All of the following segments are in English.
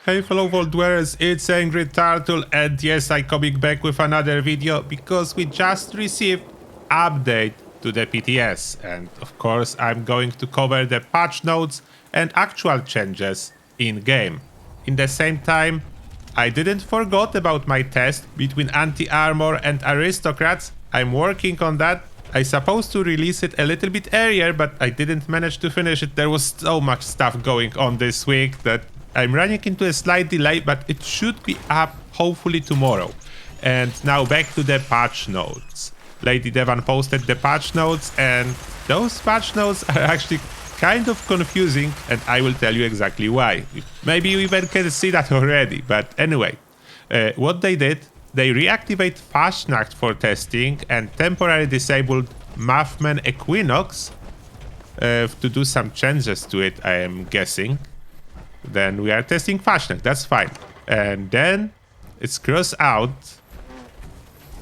Hey fellow world dwellers, it's Angry Turtle, and yes, I'm coming back with another video because we just received update to the PTS, and of course I'm going to cover the patch notes and actual changes in game. In the same time, I didn't forget about my test between anti-armor and aristocrats. I'm working on that. I supposed to release it a little bit earlier, but I didn't manage to finish it. There was so much stuff going on this week that I'm running into a slight delay, but it should be up hopefully tomorrow. And now back to the patch notes. Lady Devan posted the patch notes, and those patch notes are actually kind of confusing, and I will tell you exactly why. Maybe you even can see that already, but anyway. What they did, they reactivate Fastnacht for testing and temporarily disabled Muffman Equinox to do some changes to it, I am guessing. Then we are testing Fastnacht, that's fine. And then it's crossed out,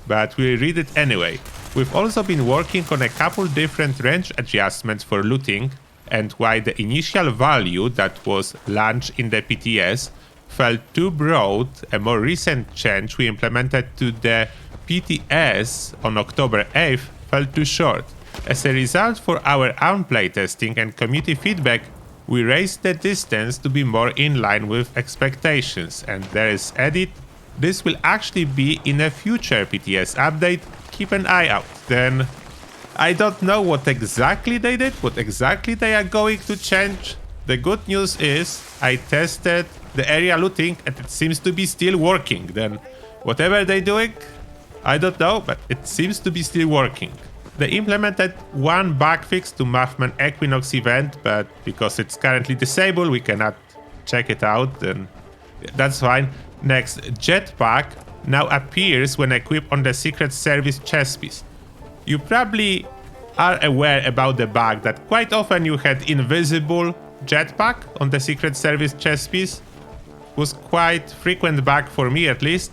but we'll read it anyway. We've also been working on a couple different range adjustments for looting, and why the initial value that was launched in the PTS felt too broad, a more recent change we implemented to the PTS on October 8th fell too short. As a result, for our own playtesting and community feedback, we raised the distance to be more in line with expectations, and there is edit. This will actually be in a future PTS update, keep an eye out. Then I don't know what exactly they did, what exactly they are going to change. The good news is I tested the area looting and it seems to be still working. Then whatever they're doing, I don't know, but it seems to be still working. They implemented one bug fix to Muffman Equinox event, but because it's currently disabled, we cannot check it out, then that's fine. Next, Jetpack now appears when equipped on the Secret Service chest piece. You probably are aware about the bug that quite often you had invisible jetpack on the Secret Service chest piece. It was quite frequent bug for me at least.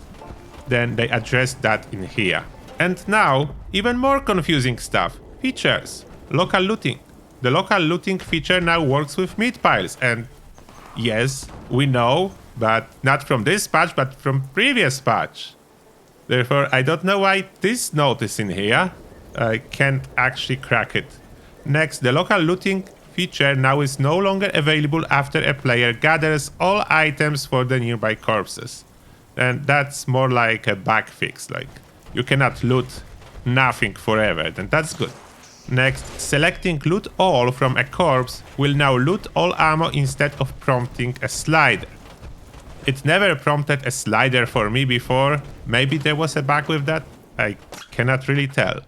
Then they addressed that in here. And now, even more confusing stuff. Features. Local looting. The local looting feature now works with meat piles, and yes, we know, but not from this patch, but from previous patch. Therefore, I don't know why this note is in here. I can't actually crack it. Next, the local looting feature now is no longer available after a player gathers all items for the nearby corpses. And that's more like a bug fix, like you cannot loot nothing forever, then that's good. Next, selecting loot all from a corpse will now loot all ammo instead of prompting a slider. It never prompted a slider for me before. Maybe there was a bug with that? I cannot really tell.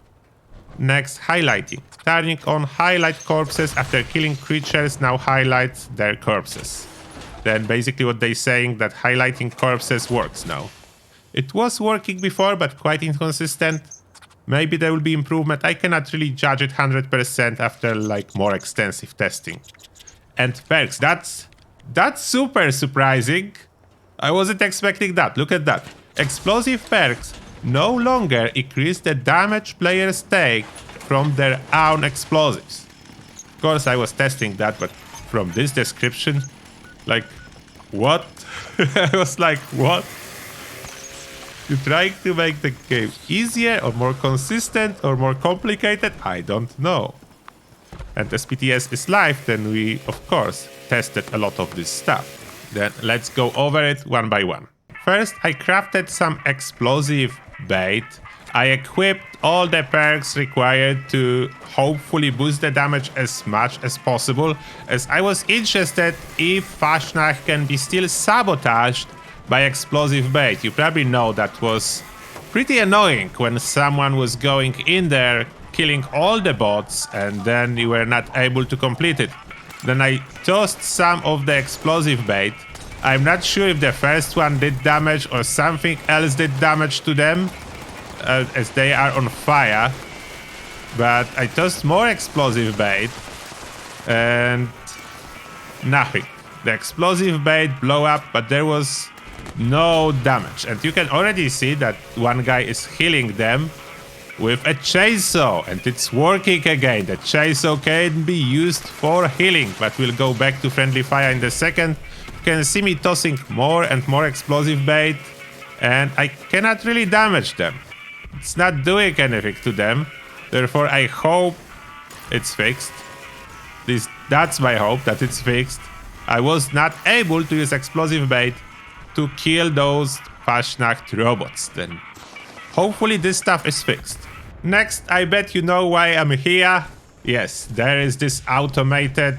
Next, highlighting. Turning on highlight corpses after killing creatures now highlights their corpses. Then basically what they're saying that highlighting corpses works now. It was working before, but quite inconsistent. Maybe there will be improvement. I cannot really judge it 100% after like more extensive testing. And perks, that's super surprising. I wasn't expecting that. Look at that. Explosive perks no longer increase the damage players take from their own explosives. Of course, I was testing that, but from this description, like, what? I was like, what? You're trying to make the game easier or more consistent or more complicated? I don't know. And as PTS is live, then we, of course, tested a lot of this stuff. Then let's go over it one by one. First, I crafted some explosive bait. I equipped all the perks required to hopefully boost the damage as much as possible, as I was interested if Fastnacht can be still sabotaged by explosive bait. You probably know that was pretty annoying when someone was going in there, killing all the bots, and then you were not able to complete it. Then I tossed some of the explosive bait. I'm not sure if the first one did damage or something else did damage to them, as they are on fire. But I tossed more explosive bait, and nothing. The explosive bait blew up, but there was no damage. And you can already see that one guy is healing them with a chainsaw, and it's working again. The chainsaw can be used for healing, but we'll go back to friendly fire in a second. You can see me tossing more and more explosive bait, and I cannot really damage them. It's not doing anything to them, therefore I hope it's fixed. That's my hope, that it's fixed. I was not able to use explosive bait to kill those Fasnacht robots, then hopefully this stuff is fixed. Next, I bet you know why I'm here. Yes, there is this automated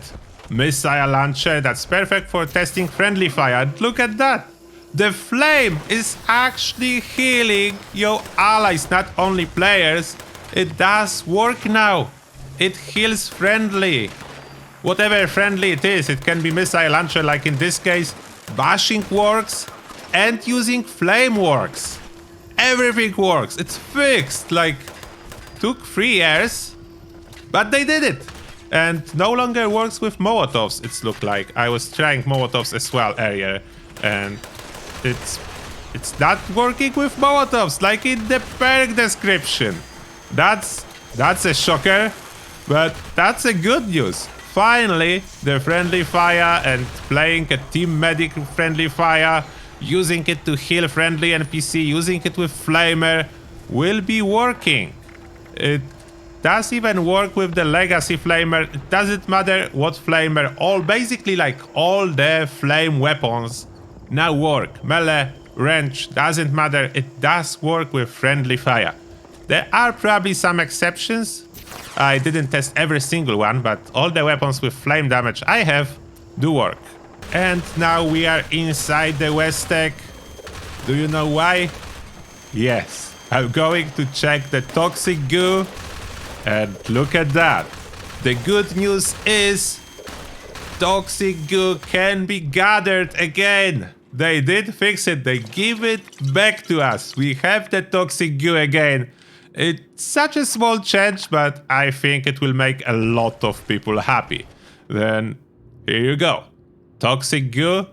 missile launcher that's perfect for testing friendly fire. And look at that! The flame is actually healing your allies, not only players. It does work now. It heals friendly. Whatever friendly it is, it can be missile launcher like in this case. Bashing works and using flame works. Everything works. It's fixed. Like, took 3 years, but they did it. And no longer works with Molotovs, it's looked like. I was trying Molotovs as well earlier, and it's not working with Molotovs, like in the perk description. That's a shocker, but that's a good news. Finally, the friendly fire and playing a team medic friendly fire, using it to heal friendly NPC, using it with Flamer, will be working. It does even work with the Legacy Flamer. It doesn't matter what Flamer, basically like all the flame weapons now work. Melee, range, doesn't matter. It does work with friendly fire. There are probably some exceptions. I didn't test every single one, but all the weapons with flame damage I have do work. And now we are inside the West Tech. Do you know why? Yes, I'm going to check the toxic goo. And look at that. The good news is toxic goo can be gathered again. They did fix it. They give it back to us. We have the toxic goo again. It's such a small change, but I think it will make a lot of people happy. Then here you go. Toxic goo,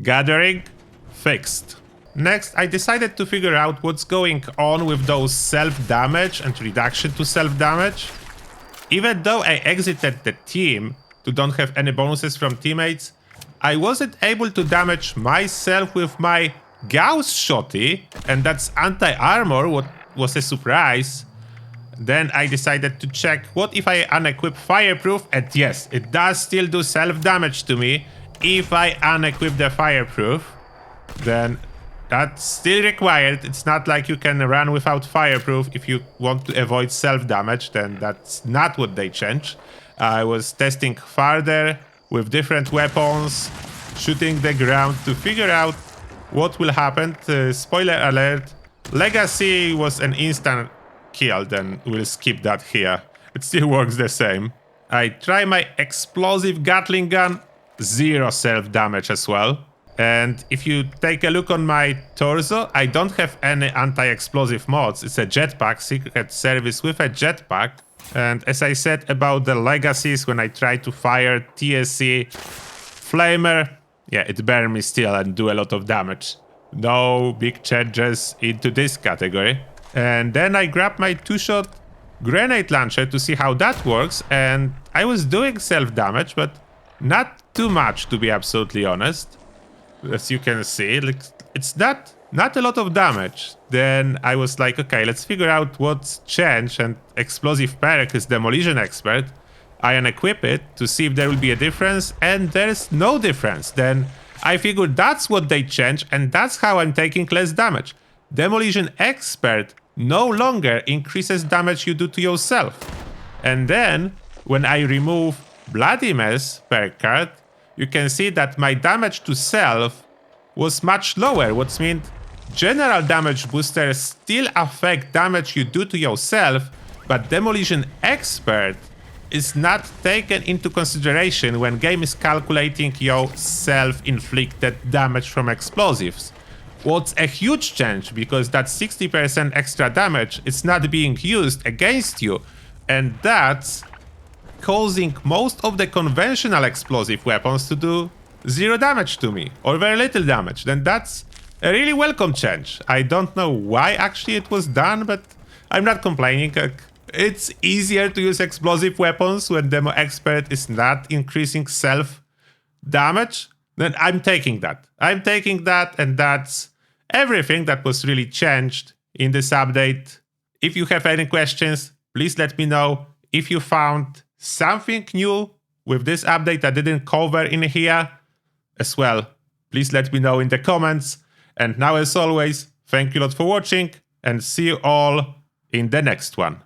gathering, fixed. Next, I decided to figure out what's going on with those self-damage and reduction to self-damage. Even though I exited the team to don't have any bonuses from teammates, I wasn't able to damage myself with my Gauss shotty, and that's anti-armor, what was a surprise. Then I decided to check what if I unequip fireproof, and yes, it does still do self-damage to me if I unequip the fireproof. Then that's still required. It's not like you can run without fireproof if you want to avoid self-damage, then that's not what they changed. I was testing further with different weapons, shooting the ground to figure out what will happen. Spoiler alert, Legacy was an instant kill, then we'll skip that here. It still works the same. I try my explosive Gatling gun, 0 self-damage as well. And if you take a look on my torso, I don't have any anti-explosive mods. It's a jetpack, secret service with a jetpack. And as I said about the legacies, when I try to fire TSC Flamer, yeah, it burned me still and do a lot of damage. No big changes into this category. And then I grabbed my 2-shot grenade launcher to see how that works. And I was doing self-damage, but not too much, to be absolutely honest. As you can see, it's not a lot of damage. Then I was like, okay, let's figure out what's changed. And explosive perk is Demolition Expert. I unequip it to see if there will be a difference, and there's no difference. Then I figured that's what they changed, and that's how I'm taking less damage. Demolition Expert no longer increases damage you do to yourself. And then when I remove Bloody Mess perk card, you can see that my damage to self was much lower, which means general damage boosters still affect damage you do to yourself, but Demolition Expert is not taken into consideration when game is calculating your self-inflicted damage from explosives. What's a huge change, because that 60% extra damage is not being used against you, and that's causing most of the conventional explosive weapons to do 0 damage to me, or very little damage. Then that's a really welcome change. I don't know why actually it was done, but I'm not complaining. It's easier to use explosive weapons when Demo Expert is not increasing self damage. Then I'm taking that. I'm taking that, and that's everything that was really changed in this update. If you have any questions, please let me know. If you found something new with this update I didn't cover in here as well, please let me know in the comments. And now, as always, thank you a lot for watching, and see you all in the next one.